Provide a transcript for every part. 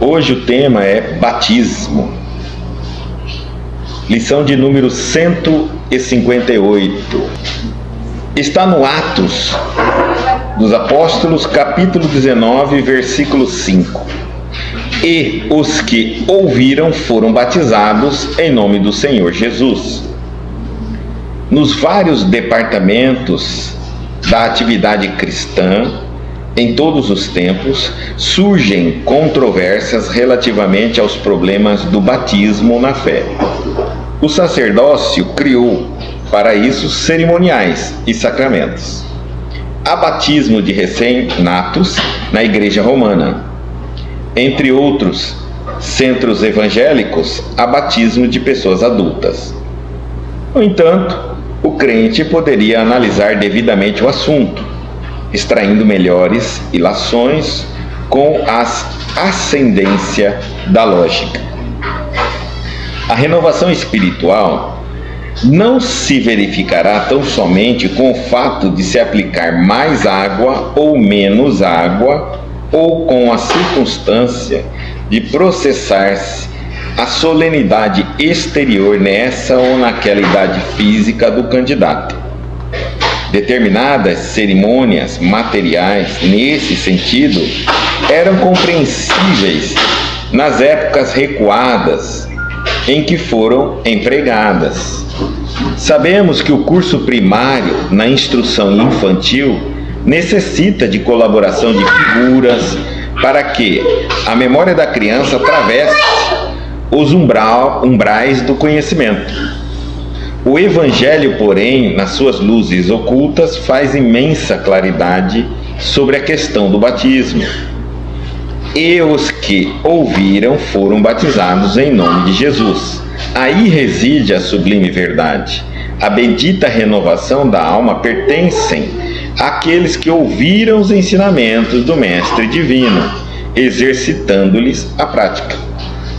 Hoje o tema é batismo. Lição de número 158. Está no Atos dos Apóstolos, capítulo 19, versículo 5. E os que ouviram foram batizados em nome do Senhor Jesus. Nos vários departamentos da atividade cristã, em todos os tempos, surgem controvérsias relativamente aos problemas do batismo na fé. O sacerdócio criou, para isso, cerimoniais e sacramentos. Há batismo de recém-natos na Igreja Romana. Entre outros centros evangélicos, há batismo de pessoas adultas. No entanto, o crente poderia analisar devidamente o assunto, extraindo melhores ilações com a ascendência da lógica. A renovação espiritual não se verificará tão somente com o fato de se aplicar mais água ou menos água, ou com a circunstância de processar-se a solenidade exterior nessa ou naquela idade física do candidato. Determinadas cerimônias materiais, nesse sentido, eram compreensíveis nas épocas recuadas em que foram empregadas. Sabemos que o curso primário na instrução infantil necessita de colaboração de figuras para que a memória da criança atravesse os umbrais do conhecimento. O Evangelho, porém, nas suas luzes ocultas, faz imensa claridade sobre a questão do batismo. E os que ouviram foram batizados em nome de Jesus. Aí reside a sublime verdade. A bendita renovação da alma pertencem àqueles que ouviram os ensinamentos do Mestre Divino, exercitando-lhes a prática.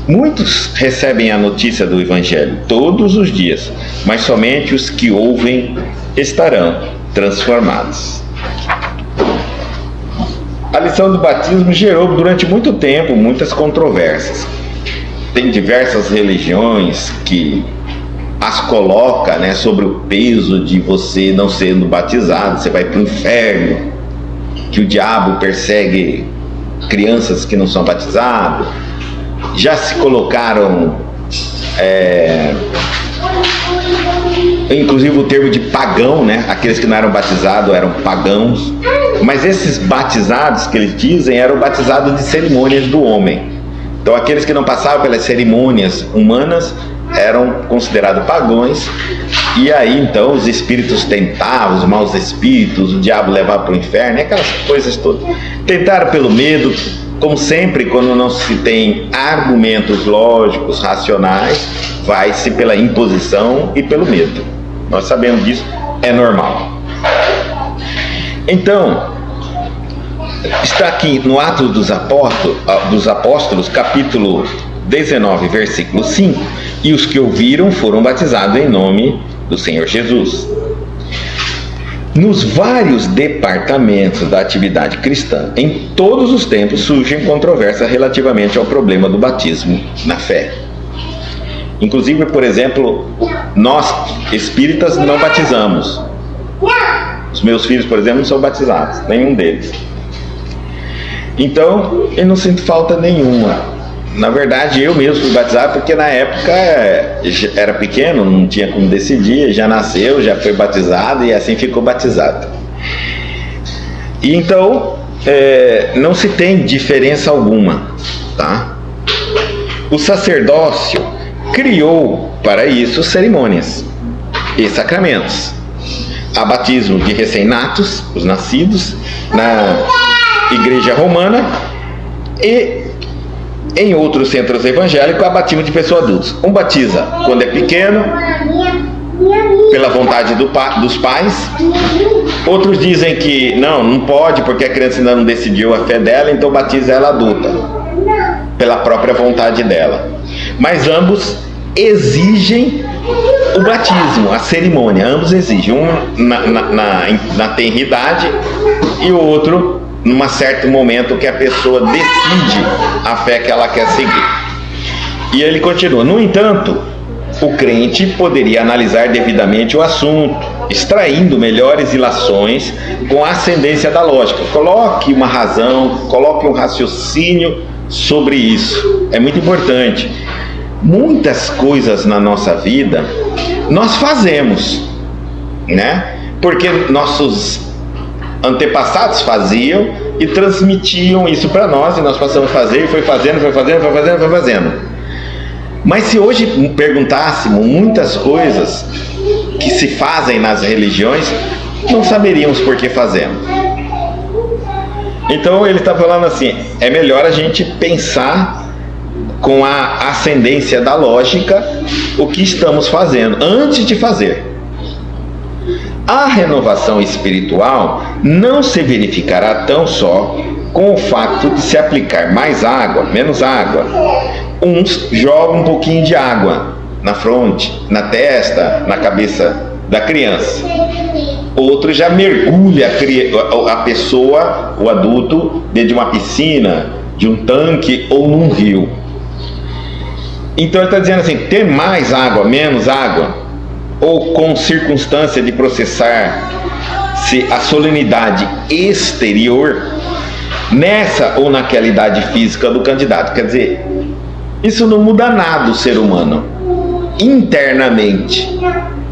Muitos recebem a notícia do Evangelho todos os dias, mas somente os que ouvem estarão transformados. A lição do batismo gerou durante muito tempo muitas controvérsias. Tem diversas religiões que as coloca, sobre o peso de você não sendo batizado, você vai para o inferno, que o diabo persegue crianças que não são batizadas. Já se colocaram, inclusive o termo de pagão, aqueles que não eram batizados eram pagãos, mas esses batizados que eles dizem eram batizados de cerimônias do homem. Então aqueles que não passavam pelas cerimônias humanas eram considerados pagãos, e aí então os espíritos tentavam, os maus espíritos, o diabo levava para o inferno, aquelas coisas todas. Tentaram pelo medo. Como sempre, quando não se tem argumentos lógicos, racionais, vai-se pela imposição e pelo medo. Nós sabemos disso, é normal. Então, está aqui no Atos dos Apóstolos, capítulo 19, versículo 5, e os que ouviram foram batizados em nome do Senhor Jesus. Nos vários departamentos da atividade cristã, em todos os tempos, surgem controvérsias relativamente ao problema do batismo na fé. Inclusive, por exemplo, nós espíritas não batizamos. Os meus filhos, por exemplo, não são batizados, nenhum deles. Então, eu não sinto falta nenhuma. Na verdade, eu mesmo fui batizado porque na época era pequeno, não tinha como decidir, já nasceu, já foi batizado e assim ficou batizado. E então, não se tem diferença alguma, tá? O sacerdócio criou para isso cerimônias e sacramentos. Há batismo de recém-natos, os nascidos, na Igreja Romana, e em outros centros evangélicos há batismo de pessoas adultas. Um batiza quando é pequeno, pela vontade dos pais. Outros dizem que não pode porque a criança ainda não decidiu a fé dela, então batiza ela adulta, pela própria vontade dela. Mas ambos exigem o batismo, a cerimônia. Ambos exigem, um na tenridade e o outro num certo momento que a pessoa decide a fé que ela quer seguir. E ele continua: no entanto, o crente poderia analisar devidamente o assunto, extraindo melhores ilações com a ascendência da lógica. Coloque uma razão, coloque um raciocínio sobre isso. É muito importante. Muitas coisas na nossa vida nós fazemos, né? Porque nossos antepassados faziam e transmitiam isso para nós, e nós passamos a fazer, e foi fazendo. Mas se hoje perguntássemos muitas coisas que se fazem nas religiões, não saberíamos por que fazemos. Então ele está falando assim: é melhor a gente pensar com a ascendência da lógica o que estamos fazendo antes de fazer. A renovação espiritual não se verificará tão só com o fato de se aplicar mais água, menos água. Uns jogam um pouquinho de água na fronte, na testa, na cabeça da criança. Outros já mergulha a pessoa, o adulto, dentro de uma piscina, de um tanque ou num rio. Então ele está dizendo assim: ter mais água, menos água, ou com circunstância de processar-se a solenidade exterior nessa ou naquela idade física do candidato. Quer dizer, isso não muda nada o ser humano internamente.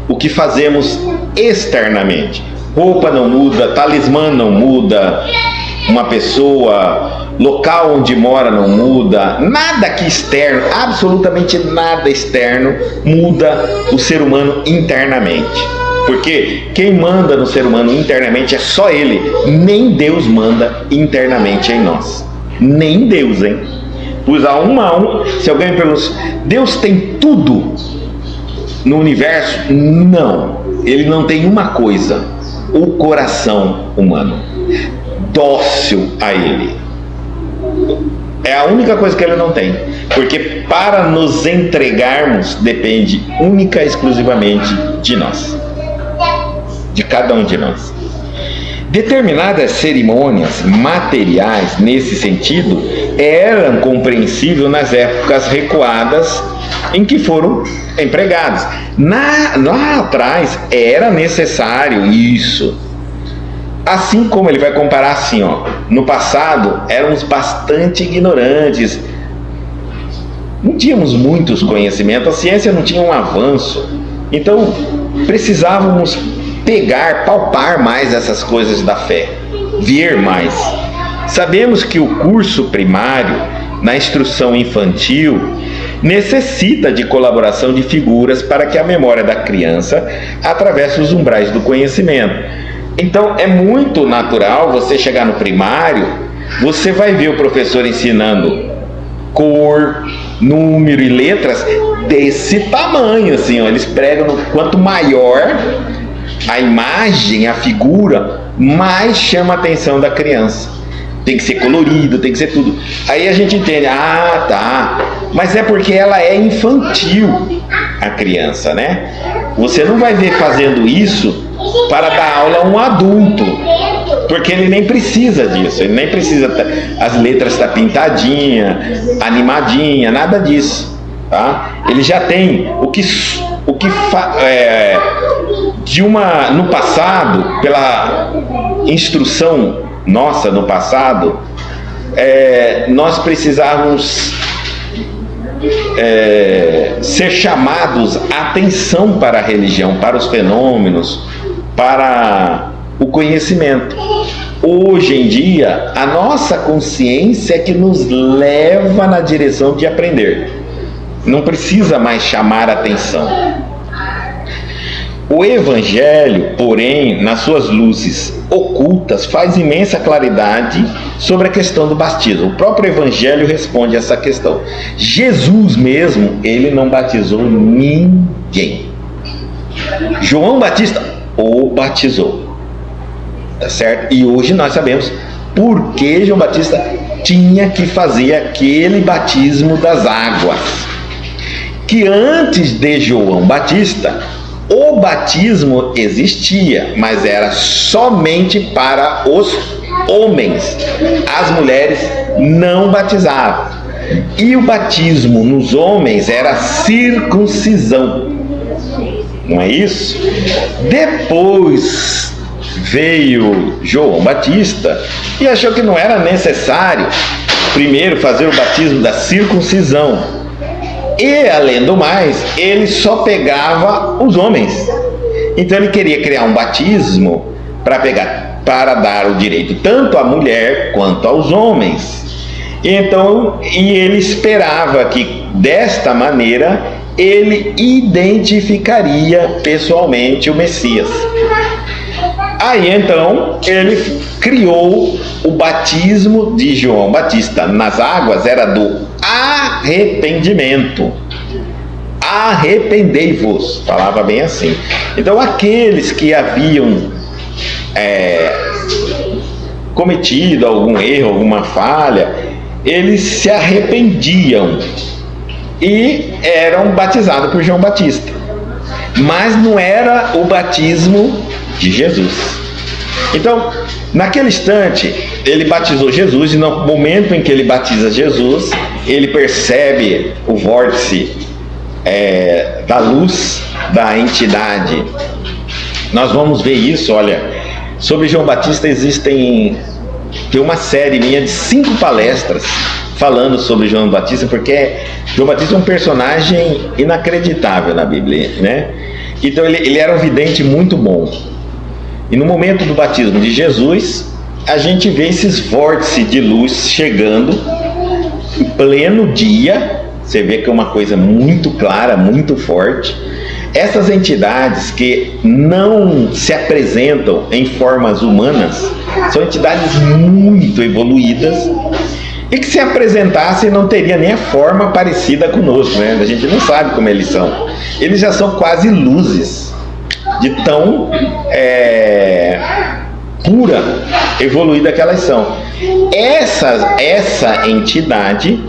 O que fazemos externamente, roupa não muda, talismã não muda, uma pessoa, local onde mora não muda, nada que externo, absolutamente nada externo muda o ser humano internamente. Porque quem manda no ser humano internamente é só ele. Nem Deus manda internamente em nós. Nem Deus, hein? Usar um a um. Se alguém me pergunta: Deus tem tudo no universo? Não. Ele não tem uma coisa: o coração humano, dócil a ele. É a única coisa que ele não tem. Porque para nos entregarmos depende única e exclusivamente de nós, de cada um de nós. Determinadas cerimônias materiais nesse sentido eram compreensíveis nas épocas recuadas em que foram empregadas. Lá atrás era necessário isso. Assim como ele vai comparar assim, ó, no passado éramos bastante ignorantes, não tínhamos muitos conhecimentos, a ciência não tinha um avanço, então precisávamos pegar, palpar mais essas coisas da fé, ver mais. Sabemos que o curso primário na instrução infantil necessita de colaboração de figuras para que a memória da criança atravesse os umbrais do conhecimento. Então é muito natural você chegar no primário, você vai ver o professor ensinando cor, número e letras desse tamanho, assim, ó. Eles pregam, quanto maior a imagem, a figura, mais chama a atenção da criança. Tem que ser colorido, tem que ser tudo. Aí a gente entende: ah, tá, mas é porque ela é infantil, a criança, né? Você não vai ver fazendo isso para dar aula a um adulto, porque ele nem precisa disso, ele nem precisa as letras estar pintadinha, animadinha, nada disso, tá? Ele já tem no passado, pela instrução nossa no passado, nós precisávamos ser chamados a atenção para a religião, para os fenômenos, para o conhecimento. Hoje em dia, a nossa consciência é que nos leva na direção de aprender. Não precisa mais chamar a atenção. O Evangelho, porém, nas suas luzes ocultas, faz imensa claridade sobre a questão do batismo. O próprio Evangelho responde a essa questão. Jesus mesmo, ele não batizou ninguém. João Batista o batizou, tá certo? E hoje nós sabemos por que João Batista tinha que fazer aquele batismo das águas. Que antes de João Batista, o batismo existia, mas era somente para os homens. As mulheres não batizavam. E o batismo nos homens era circuncisão. Não é isso? Depois veio João Batista e achou que não era necessário primeiro fazer o batismo da circuncisão. E, além do mais, ele só pegava os homens. Então ele queria criar um batismo para dar o direito tanto à mulher quanto aos homens. Então, e ele esperava que desta maneira ele identificaria pessoalmente o Messias. Aí então ele criou o batismo de João Batista nas águas, era do arrependimento. Arrependei-vos, falava bem assim. Então aqueles que haviam cometido algum erro, alguma falha, eles se arrependiam e eram batizados por João Batista. Mas não era o batismo de Jesus. Então, naquele instante, ele batizou Jesus, e no momento em que ele batiza Jesus, ele percebe o vórtice da luz da entidade. Nós vamos ver isso, olha, sobre João Batista tem uma série minha de 5 palestras falando sobre João Batista, porque João Batista é um personagem inacreditável na Bíblia, né? Então ele era um vidente muito bom. E no momento do batismo de Jesus, a gente vê esses vórtices de luz chegando em pleno dia. Você vê que é uma coisa muito clara, muito forte. Essas entidades que não se apresentam em formas humanas são entidades muito evoluídas e que se apresentassem não teria nem a forma parecida conosco, né? A gente não sabe como eles são. Eles já são quase luzes, de tão pura, evoluída que elas são. Essa entidade,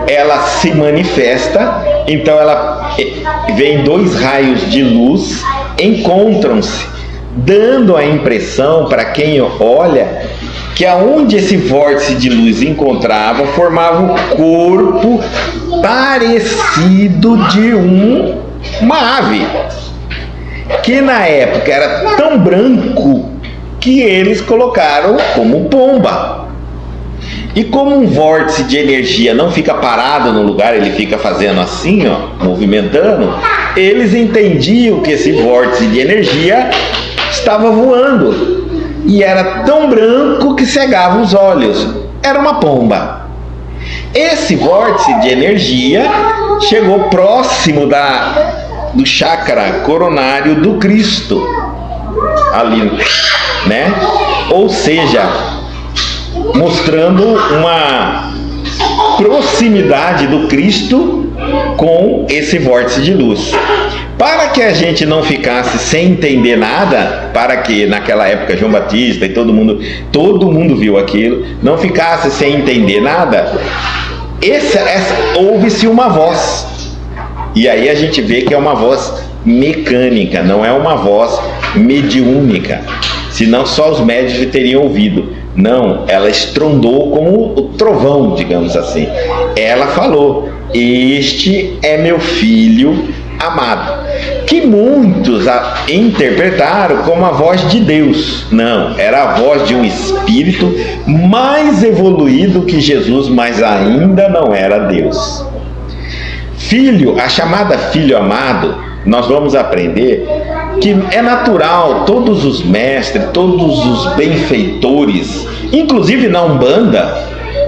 ela se manifesta, então ela vem 2 raios de luz, encontram-se, dando a impressão para quem olha que aonde esse vórtice de luz encontrava, formava um corpo parecido de uma ave, que na época era tão branco que eles colocaram como pomba. E como um vórtice de energia não fica parado no lugar, ele fica fazendo assim, ó, movimentando, eles entendiam que esse vórtice de energia estava voando. E era tão branco que cegava os olhos. Era uma pomba. Esse vórtice de energia chegou próximo do chakra coronário do Cristo. Ali, né? Ou seja, mostrando uma proximidade do Cristo com esse vórtice de luz. Para que a gente não ficasse sem entender nada, para que naquela época João Batista e todo mundo viu aquilo, não ficasse sem entender nada, ouve-se uma voz. E aí a gente vê que é uma voz mecânica, não é uma voz mediúnica. Senão só os médiuns teriam ouvido. Não, ela estrondou como o trovão, digamos assim. Ela falou: "Este é meu filho amado", que muitos interpretaram como a voz de Deus. Não, era a voz de um espírito mais evoluído que Jesus, mas ainda não era Deus. Filho, a chamada filho amado, nós vamos aprender que é natural, todos os mestres, todos os benfeitores, inclusive na Umbanda,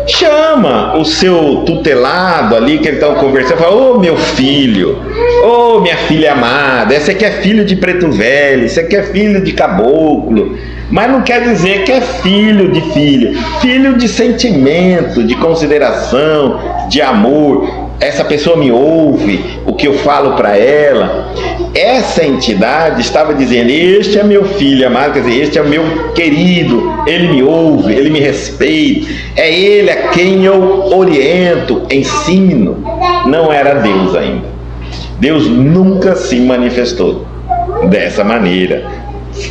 chama o seu tutelado ali, que eles estão conversando, fala: "Ô meu filho, ô minha filha amada, esse aqui é filho de preto velho, esse aqui é filho de caboclo", mas não quer dizer que é filho de filho, filho de sentimento, de consideração, de amor. Essa pessoa me ouve, o que eu falo para ela. Essa entidade estava dizendo: "Este é meu filho amado", quer dizer, este é o meu querido, ele me ouve, ele me respeita, é ele a quem eu oriento, ensino. Não era Deus ainda. Deus nunca se manifestou dessa maneira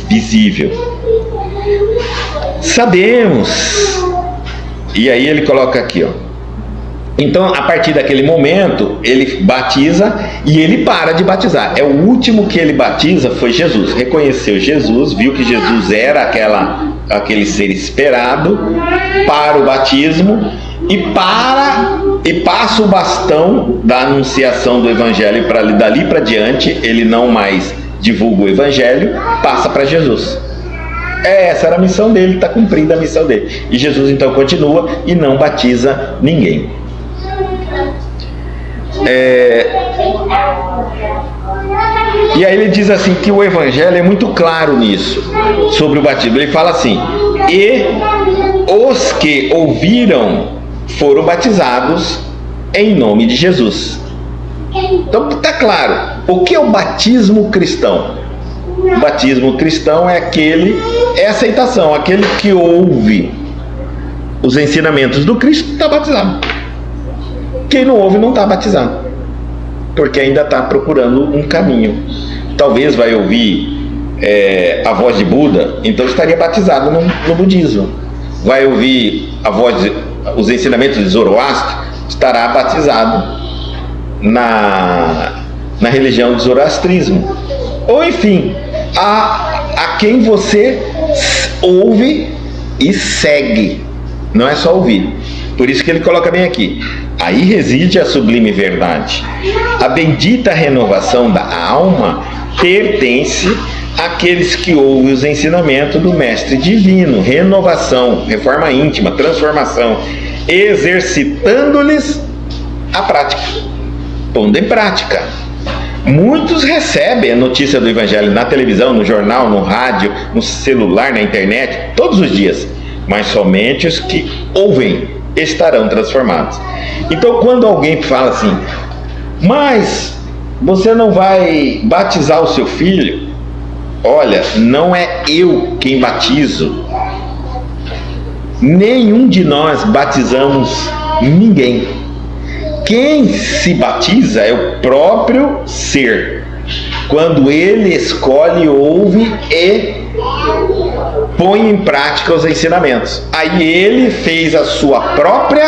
visível. sabemos. E aí ele coloca aqui, ó. Então, a partir daquele momento, ele batiza e ele para de batizar. É o último que ele batiza foi Jesus. Reconheceu Jesus, viu que Jesus era aquele ser esperado para o batismo e passa o bastão da anunciação do evangelho para dali para diante. Ele não mais divulga o evangelho, passa para Jesus. Essa era a missão dele, está cumprida a missão dele. E Jesus então continua e não batiza ninguém. E aí ele diz assim que o evangelho é muito claro nisso, sobre o batismo. Ele fala assim: e os que ouviram foram batizados em nome de Jesus. Então está claro. O que é o batismo cristão? O batismo cristão é a aceitação, aquele que ouve os ensinamentos do Cristo está batizado. Quem não ouve não está batizado, porque ainda está procurando um caminho. Talvez vai ouvir a voz de Buda, então estaria batizado no budismo. Vai ouvir os ensinamentos de Zoroastro, estará batizado na religião do zoroastrismo. Ou enfim, a quem você ouve e segue, não é só ouvir. Por isso que ele coloca bem aqui: aí reside a sublime verdade. A bendita renovação da alma pertence àqueles que ouvem os ensinamentos do Mestre Divino. Renovação, reforma íntima, transformação, exercitando-lhes a prática, pondo em prática. Muitos recebem a notícia do Evangelho na televisão, no jornal, no rádio, no celular, na internet, todos os dias, mas somente os que ouvem estarão transformados. Então, quando alguém fala assim: mas você não vai batizar o seu filho? Olha, não é eu quem batizo. Nenhum de nós batizamos ninguém. Quem se batiza é o próprio ser, quando ele escolhe, ouve e põe em prática os ensinamentos. Aí ele fez a sua própria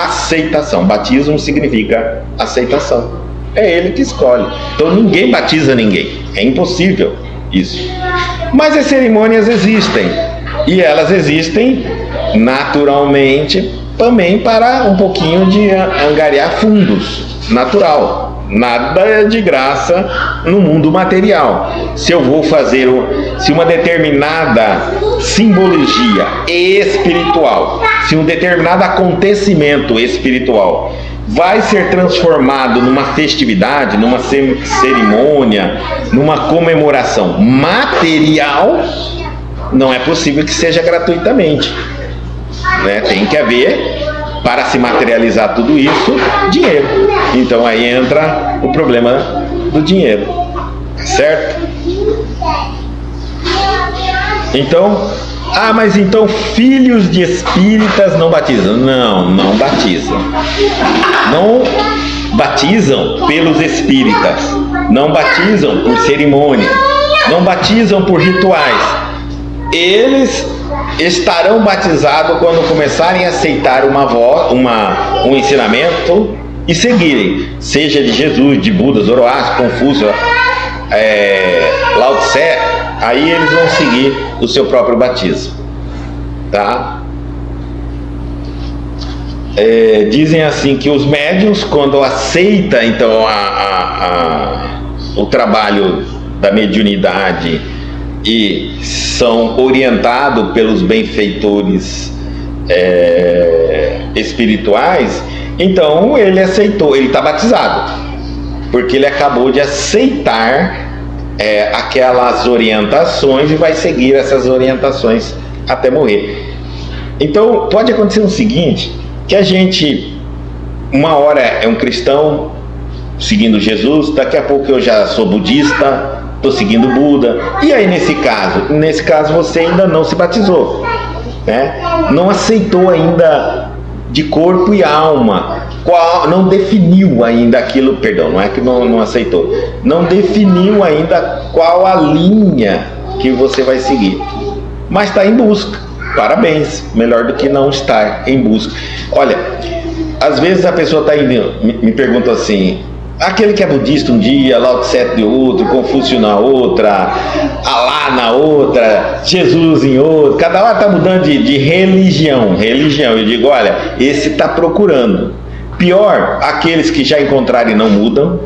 aceitação. Batismo significa aceitação. É ele que escolhe. Então ninguém batiza ninguém. É impossível isso. Mas as cerimônias existem. E elas existem naturalmente também para um pouquinho de angariar fundos. Natural. Nada de graça no mundo material. Se eu vou fazer se uma determinada simbologia espiritual, se um determinado acontecimento espiritual vai ser transformado numa festividade, numa cerimônia, numa comemoração material, não é possível que seja gratuitamente, né? Tem que haver, para se materializar tudo isso, dinheiro. Então aí entra o problema do dinheiro, certo? Então, mas então filhos de espíritas não batizam? Não batizam. Não batizam pelos espíritas, não batizam por cerimônia, não batizam por rituais. Eles estarão batizados quando começarem a aceitar um ensinamento e seguirem, seja de Jesus, de Buda, Zoroastro, Confúcio, Lao Tse. Aí eles vão seguir o seu próprio batismo, tá? Dizem assim que os médiuns, quando aceitam então o trabalho da mediunidade e são orientados pelos benfeitores espirituais, então ele aceitou, ele está batizado, porque ele acabou de aceitar aquelas orientações e vai seguir essas orientações até morrer. Então pode acontecer o seguinte, que a gente uma hora é um cristão seguindo Jesus, daqui a pouco eu já sou budista, estou seguindo Buda, e aí nesse caso você ainda não se batizou, né? Não aceitou ainda de corpo e alma, não definiu ainda aquilo, perdão, não é que não aceitou, não definiu ainda qual a linha que você vai seguir, mas está em busca. parabéns, melhor do que não estar em busca. Olha, às vezes a pessoa está indo, me pergunta assim, aquele que é budista um dia, Lao Tse de outro, Confúcio na outra, Alá na outra, Jesus em outro, cada hora está mudando de religião. Eu digo, olha, esse está procurando. Pior, aqueles que já encontraram e não mudam,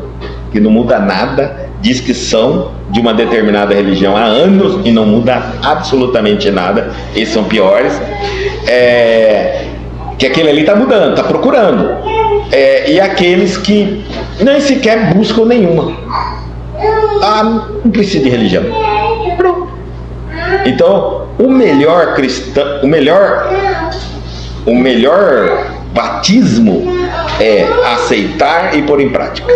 que não muda nada, diz que são de uma determinada religião há anos e não muda absolutamente nada, esses são piores. Que aquele ali está mudando, está procurando. E aqueles que nem sequer buscam nenhuma. Não precisa de religião. Pronto. Então, o melhor cristão, o melhor batismo é aceitar e pôr em prática.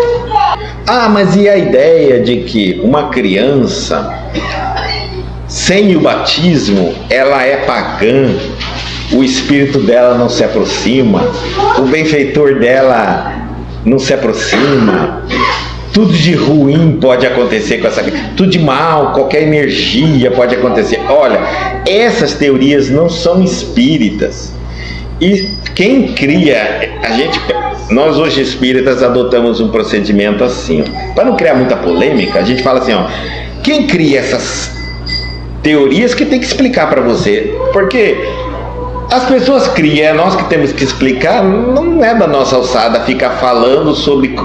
Mas e a ideia de que uma criança sem o batismo, ela é pagã, o espírito dela não se aproxima, o benfeitor dela não se aproxima, tudo de ruim pode acontecer com essa criança, tudo de mal, qualquer energia pode acontecer. Olha, essas teorias não são espíritas. E quem cria, nós hoje espíritas adotamos um procedimento assim, para não criar muita polêmica, a gente fala assim, quem cria essas teorias que tem que explicar para você, porque as pessoas criam, é nós que temos que explicar, não é da nossa alçada ficar falando sobre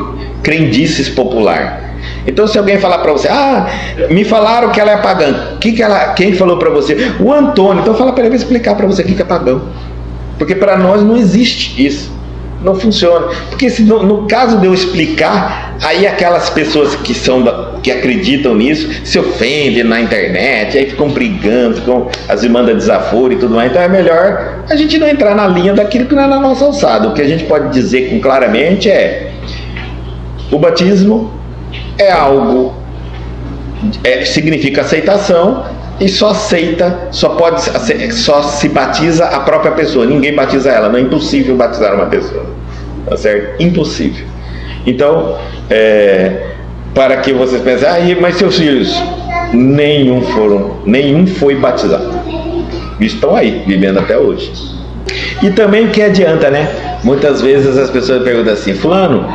crendices popular. Então, se alguém falar para você, me falaram que ela é pagã, quem falou para você? O Antônio. Então fala para ele explicar para você o que é pagão, porque para nós não existe isso, não funciona. Porque se no caso de eu explicar, aí aquelas pessoas que acreditam nisso se ofendem na internet, aí ficam brigando, as irmãs da desaforo e tudo mais. Então é melhor a gente não entrar na linha daquilo que não é na nossa alçada. O que a gente pode dizer claramente o batismo é algo, significa aceitação, e só se batiza a própria pessoa, ninguém batiza ela, não é impossível batizar uma pessoa, tá certo? Impossível. Então, para que vocês pensem, mas seus filhos, nenhum foi batizado, estão aí, vivendo até hoje. E também o que adianta, né? Muitas vezes as pessoas perguntam assim, fulano,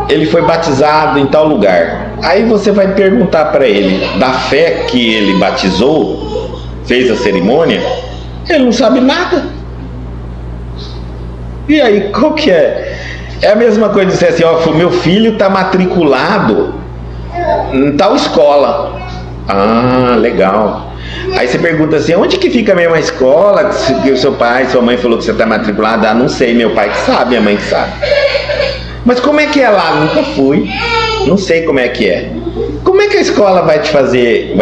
ele foi batizado em tal lugar. Aí você vai perguntar para ele da fé que ele batizou, fez a cerimônia, ele não sabe nada. E aí, qual que é? É a mesma coisa de dizer assim, meu filho está matriculado em tal escola. Legal. Aí você pergunta assim, onde que fica a mesma escola que o seu pai, sua mãe falou que você está matriculado? Não sei, meu pai que sabe, minha mãe que sabe. Mas como é que é lá? Nunca fui. Não sei como é que é. Como é que a escola vai te fazer?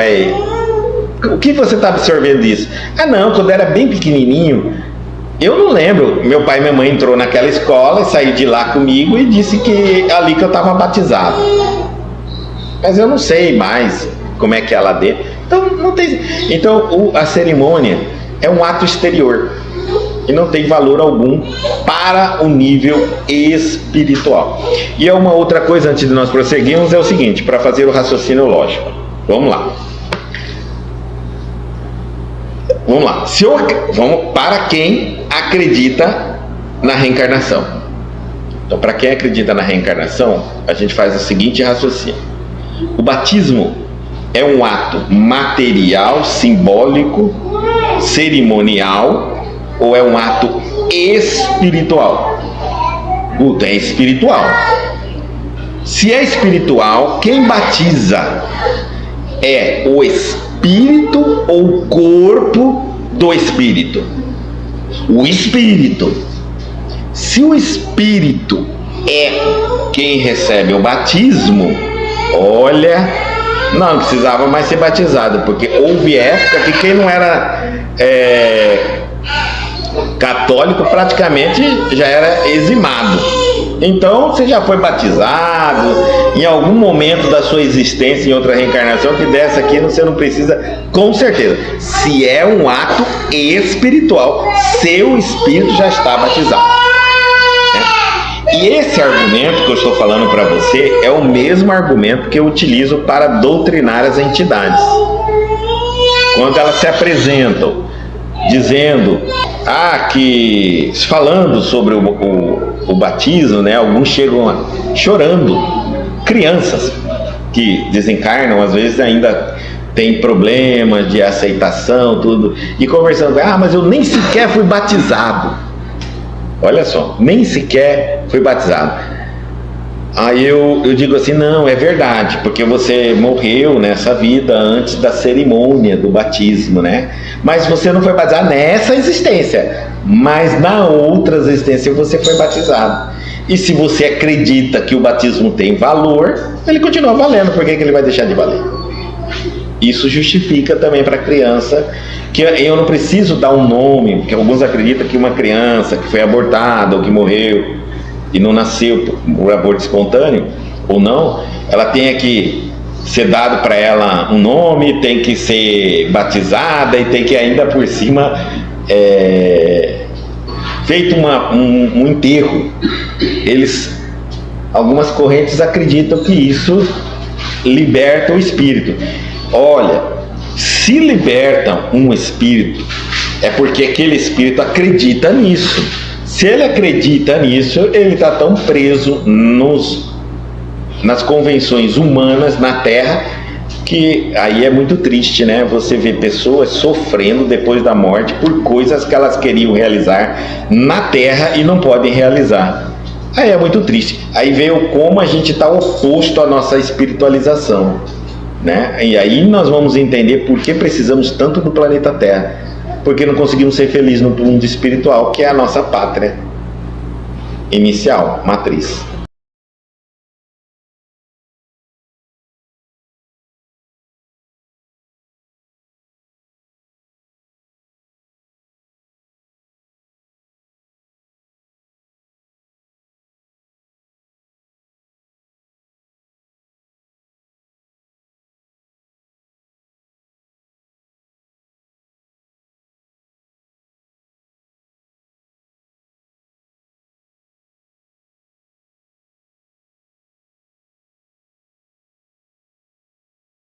O que você está absorvendo disso? Não, quando eu era bem pequenininho, eu não lembro. Meu pai e minha mãe entrou naquela escola, saiu de lá comigo e disse que ali que eu estava batizado. Mas eu não sei mais como é que é lá dentro. Então, não tem. Então, a cerimônia é um ato exterior e não tem valor algum para o nível espiritual. E é uma outra coisa, antes de nós prosseguirmos, é o seguinte, para fazer o raciocínio lógico. Vamos lá. Vamos para quem acredita na reencarnação. Então, para quem acredita na reencarnação, a gente faz o seguinte raciocínio. O batismo é um ato material, simbólico, cerimonial, ou é um ato espiritual? É espiritual. Se é espiritual, quem batiza é o espírito ou o corpo do espírito? O espírito. Se o espírito é quem recebe o batismo, olha, não precisava mais ser batizado, porque houve época que quem não era católico praticamente já era eximado. Então você já foi batizado em algum momento da sua existência, em outra reencarnação, que dessa aqui você não precisa, com certeza. Se é um ato espiritual, seu espírito já está batizado. E esse argumento que eu estou falando para você é o mesmo argumento que eu utilizo para doutrinar as entidades. Quando elas se apresentam dizendo que falando sobre o batismo, né? Alguns chegam chorando, crianças que desencarnam, às vezes ainda tem problema de aceitação, tudo, e conversando, mas eu nem sequer fui batizado. Olha só, nem sequer fui batizado. Aí eu digo assim, não, é verdade, porque você morreu nessa vida antes da cerimônia do batismo, né? Mas você não foi batizado nessa existência, mas na outra existência você foi batizado. E se você acredita que o batismo tem valor, ele continua valendo, por que ele vai deixar de valer? Isso justifica também para a criança que eu não preciso dar um nome, porque alguns acreditam que uma criança que foi abortada ou que morreu e não nasceu por aborto espontâneo ou não, ela tem que ser dado para ela um nome, tem que ser batizada e tem que ainda por cima feito um enterro. Algumas correntes acreditam que isso liberta o espírito. Olha, se libertam um espírito, é porque aquele espírito acredita nisso. Se ele acredita nisso, ele está tão preso nas convenções humanas na Terra, que aí é muito triste, né? Você vê pessoas sofrendo depois da morte por coisas que elas queriam realizar na Terra e não podem realizar. Aí é muito triste. Aí veio como a gente está oposto à nossa espiritualização, né? E aí nós vamos entender por que precisamos tanto do planeta Terra. Porque não conseguimos ser felizes no mundo espiritual, que é a nossa pátria inicial, matriz.